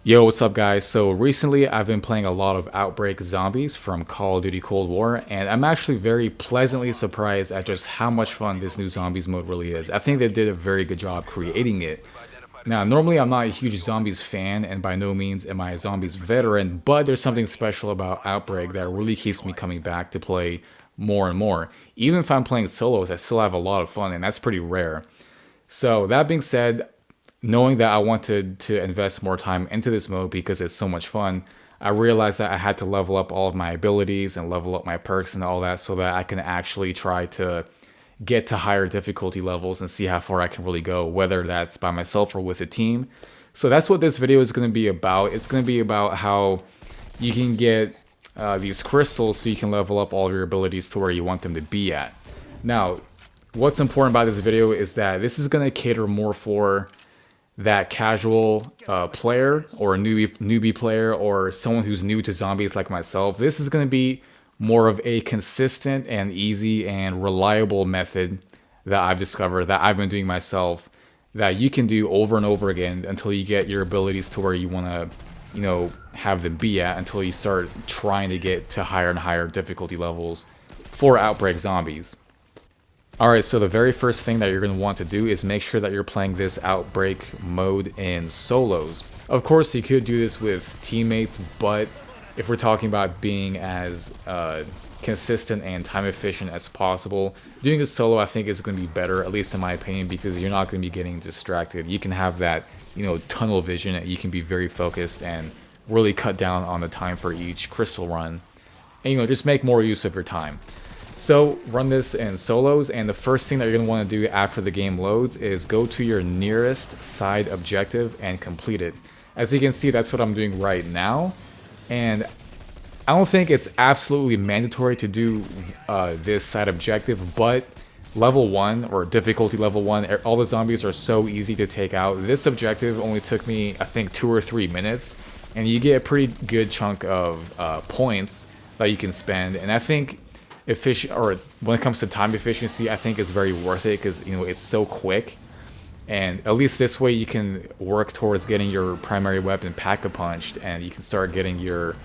Yo, what's up, guys? So recently I've been playing a lot of Outbreak Zombies from Call of Duty Cold War, and I'm actually very pleasantly surprised at just how much fun this new Zombies mode really is. I think they did a very good job creating it. Now, normally I'm not a huge Zombies fan, and by no means am I a Zombies veteran, but there's something special about Outbreak that really keeps me coming back to play more and more. Even if I'm playing solos, I still have a lot of fun, and that's pretty rare. So that being said, knowing that I wanted to invest more time into this mode because it's so much fun, I realized that I had to level up all of my abilities and level up my perks and all that so that I can actually try to get to higher difficulty levels and see how far I can really go, whether that's by myself or with a team. So that's what this video is going to be about. It's going to be about how you can get these crystals so you can level up all of your abilities to where you want them to be at. Now, what's important about this video is that this is going to cater more for that casual player or a newbie player or someone who's new to zombies like myself. This is going to be more of a consistent and easy and reliable method that I've discovered that I've been doing myself that you can do over and over again until you get your abilities to where you want to, have them be at, until you start trying to get to higher and higher difficulty levels for Outbreak Zombies. Alright, so the very first thing that you're going to want to do is make sure that you're playing this Outbreak mode in solos. Of course, you could do this with teammates, but if we're talking about being as consistent and time efficient as possible, doing a solo I think is going to be better, at least in my opinion, because you're not going to be getting distracted. You can have that, tunnel vision, and you can be very focused and really cut down on the time for each crystal run. And, just make more use of your time. So run this in solos, and the first thing that you're going to want to do after the game loads is go to your nearest side objective and complete it. As you can see, that's what I'm doing right now, and I don't think it's absolutely mandatory to do this side objective, but level 1 or difficulty level 1, all the zombies are so easy to take out. This objective only took me, I think, 2 or 3 minutes, and you get a pretty good chunk of points that you can spend, and I think when it comes to time efficiency, I think it's very worth it because it's so quick, and at least this way you can work towards getting your primary weapon pack-a-punched, and you can start getting your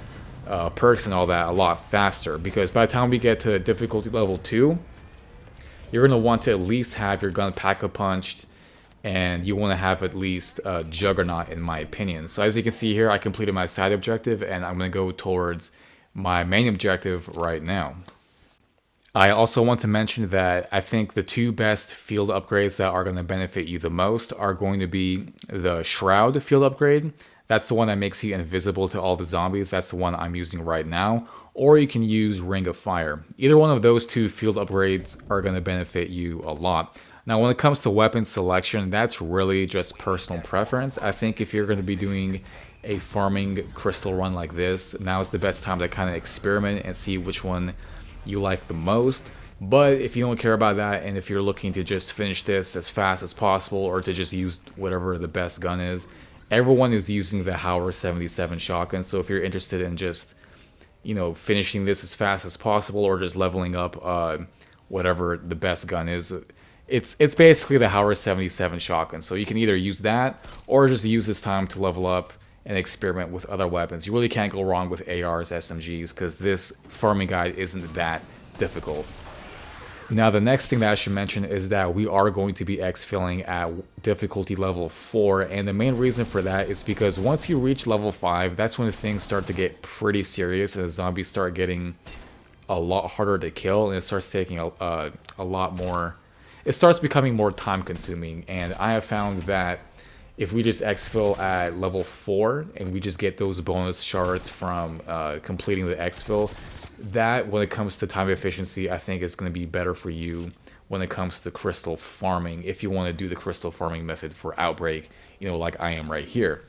perks and all that a lot faster. Because by the time we get to difficulty level 2, you're gonna want to at least have your gun pack-a-punched, and you want to have at least a Juggernaut, in my opinion. So as you can see here, I completed my side objective, and I'm gonna go towards my main objective right now. I also want to mention that I think the two best field upgrades that are going to benefit you the most are going to be the Shroud field upgrade. That's the one that makes you invisible to all the zombies. That's the one I'm using right now. Or you can use Ring of Fire. Either one of those two field upgrades are going to benefit you a lot. Now, when it comes to weapon selection, that's really just personal preference. I think if you're going to be doing a farming crystal run like this, now is the best time to kind of experiment and see which one you like the most. But if you don't care about that, and if you're looking to just finish this as fast as possible, or to just use whatever the best gun is, everyone is using the Howler 77 shotgun. So if you're interested in just finishing this as fast as possible, or just leveling up whatever the best gun is, it's basically the Howler 77 shotgun. So you can either use that or just use this time to level up and experiment with other weapons. You really can't go wrong with ARs, SMGs, because this farming guide isn't that difficult. Now, the next thing that I should mention is that we are going to be exfilling at difficulty level 4, and the main reason for that is because once you reach level 5, that's when things start to get pretty serious, and the zombies start getting a lot harder to kill, and it starts taking a lot more. It starts becoming more time consuming, and I have found that if we just exfil at level 4 and we just get those bonus shards from completing the exfil, that when it comes to time efficiency, I think it's going to be better for you when it comes to crystal farming, if you want to do the crystal farming method for Outbreak, like I am right here.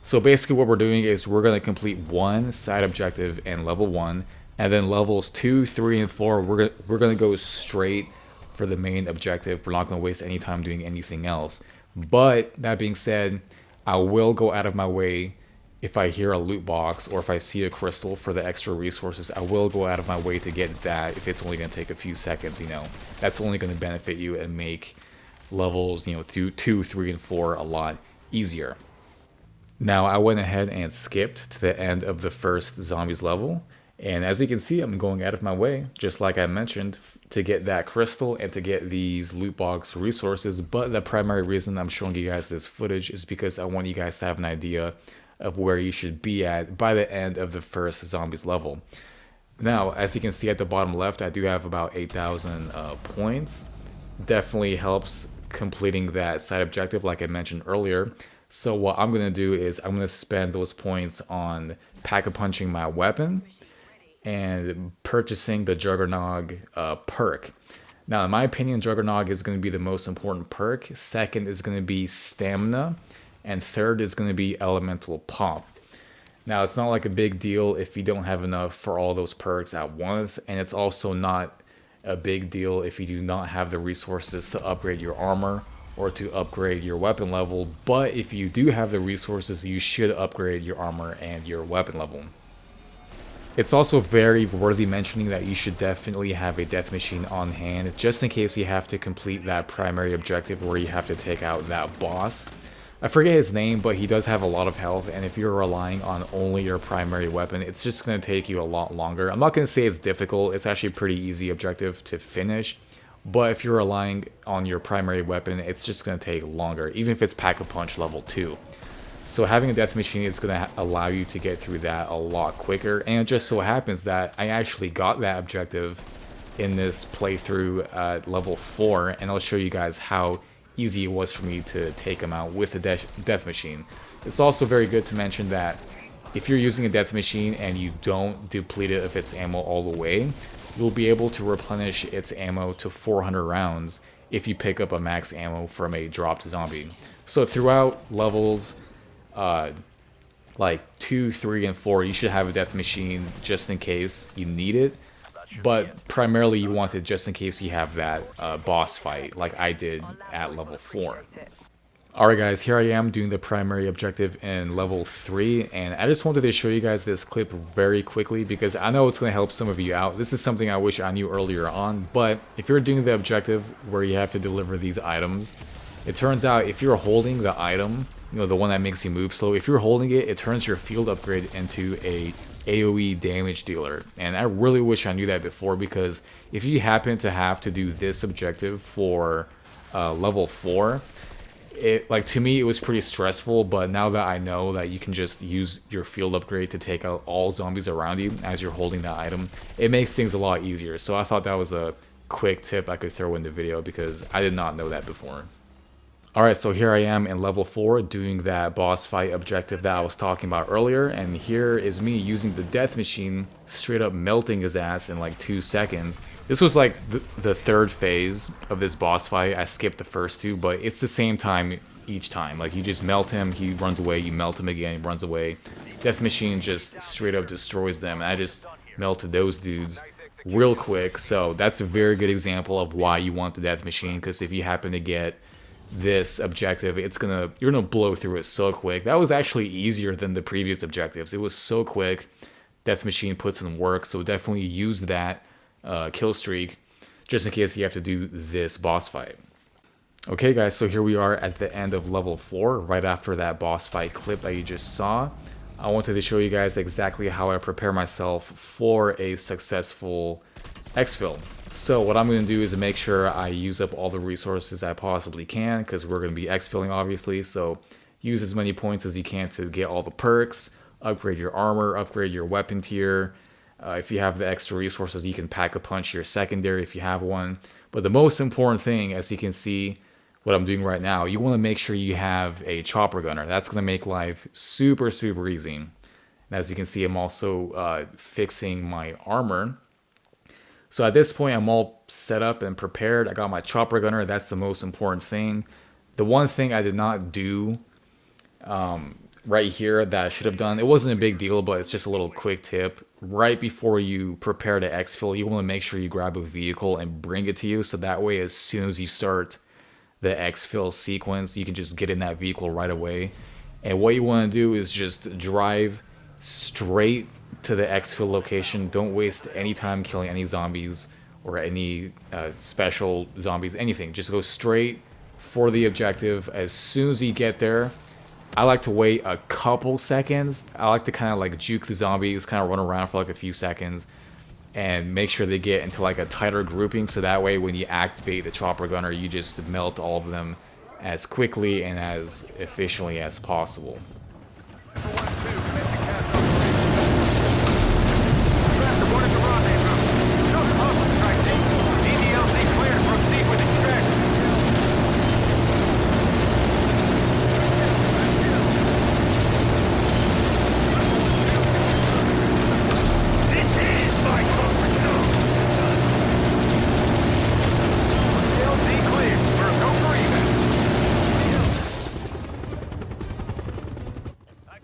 So basically what we're doing is we're going to complete one side objective in level 1, and then levels 2, 3, and 4, we're going to go straight for the main objective. We're not going to waste any time doing anything else. But that being said, I will go out of my way if I hear a loot box or if I see a crystal for the extra resources. I will go out of my way to get that if it's only going to take a few seconds. That's only going to benefit you and make levels 2, 3, and 4 a lot easier. Now I went ahead and skipped to the end of the first zombies level, and as you can see, I'm going out of my way, just like I mentioned, to get that crystal and to get these loot box resources. But the primary reason I'm showing you guys this footage is because I want you guys to have an idea of where you should be at by the end of the first zombies level. Now, as you can see at the bottom left, I do have about 8,000 points. Definitely helps completing that side objective like I mentioned earlier. So what I'm going to do is I'm going to spend those points on pack-a-punching my weapon and purchasing the Juggernog perk. Now, in my opinion, Juggernog is going to be the most important perk. Second is going to be Stamina. And third is going to be Elemental Pop. Now, it's not like a big deal if you don't have enough for all those perks at once. And it's also not a big deal if you do not have the resources to upgrade your armor or to upgrade your weapon level. But if you do have the resources, you should upgrade your armor and your weapon level. It's also very worthy mentioning that you should definitely have a death machine on hand, just in case you have to complete that primary objective where you have to take out that boss. I forget his name, but he does have a lot of health, and if you're relying on only your primary weapon, it's just going to take you a lot longer. I'm not going to say it's difficult, it's actually a pretty easy objective to finish, but if you're relying on your primary weapon, it's just going to take longer, even if it's Pack-a-Punch level 2. So having a death machine is going to allow you to get through that a lot quicker, and it just so happens that I actually got that objective in this playthrough at level 4, and I'll show you guys how easy it was for me to take him out with the death machine. It's also very good to mention that if you're using a death machine and you don't deplete it of its ammo all the way, you'll be able to replenish its ammo to 400 rounds if you pick up a max ammo from a dropped zombie. So throughout levels like 2, 3, and 4, you should have a death machine just in case you need it. But primarily you want it just in case you have that boss fight like I did at level 4. Alright guys, here I am doing the primary objective in level 3, and I just wanted to show you guys this clip very quickly because I know it's going to help some of you out. This is something I wish I knew earlier on, but if you're doing the objective where you have to deliver these items, it turns out if you're holding the item, you know, the one that makes you move slow, if you're holding it, it turns your field upgrade into a AoE damage dealer, and I really wish I knew that before, because if you happen to have to do this objective for level 4, to me it was pretty stressful, but now that I know that you can just use your field upgrade to take out all zombies around you as you're holding that item, it makes things a lot easier. So I thought that was a quick tip I could throw in the video because I did not know that before. Alright, so here I am in level 4 doing that boss fight objective that I was talking about earlier, and here is me using the death machine, straight up melting his ass in like 2 seconds. This was like the third phase of this boss fight. I skipped the first 2, but it's the same time each time. Like, you just melt him, he runs away, you melt him again, he runs away. Death machine just straight up destroys them, and I just melted those dudes real quick. So that's a very good example of why you want the death machine, because if you happen to get this objective, you're gonna blow through it so quick. That was actually easier than the previous objectives. It was so quick. Death machine puts in work, so definitely use that kill streak just in case you have to do this boss fight. Okay guys, so here we are at the end of level 4, right after that boss fight clip that you just saw. I wanted to show you guys exactly how I prepare myself for a successful exfil. So what I'm going to do is make sure I use up all the resources I possibly can, because we're going to be exfilling obviously, so use as many points as you can to get all the perks, upgrade your armor, upgrade your weapon tier. If you have the extra resources, you can pack-a-punch your secondary if you have one. But the most important thing, as you can see what I'm doing right now, you want to make sure you have a chopper gunner. That's going to make life super, super easy. And as you can see, I'm also fixing my armor. So at this point, I'm all set up and prepared. I got my chopper gunner. That's the most important thing. The one thing I did not do right here that I should have done, it wasn't a big deal, but it's just a little quick tip. Right before you prepare to exfil, you want to make sure you grab a vehicle and bring it to you. So that way, as soon as you start the exfil sequence, you can just get in that vehicle right away. And what you want to do is just drive straight to the exfil location. Don't waste any time killing any zombies or any special zombies, anything. Just go straight for the objective. As soon as you get there, I like to wait a couple seconds. I like to kind of like juke the zombies, kind of run around for like a few seconds, and make sure they get into like a tighter grouping, so that way when you activate the chopper gunner, you just melt all of them as quickly and as efficiently as possible.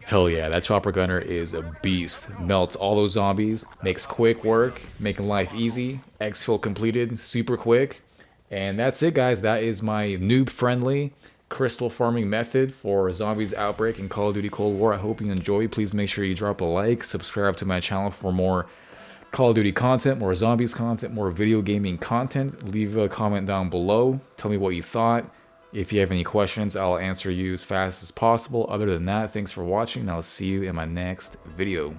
Hell yeah, that chopper gunner is a beast. Melts all those zombies, makes quick work, making life easy. Exfil completed, super quick. And that's it, guys. That is my noob-friendly crystal farming method for Zombies Outbreak and Call of Duty Cold War. I hope you enjoy. Please make sure you drop a like, subscribe to my channel for more Call of Duty content, more Zombies content, more video gaming content. Leave a comment down below. Tell me what you thought. If you have any questions, I'll answer you as fast as possible. Other than that, thanks for watching, and I'll see you in my next video.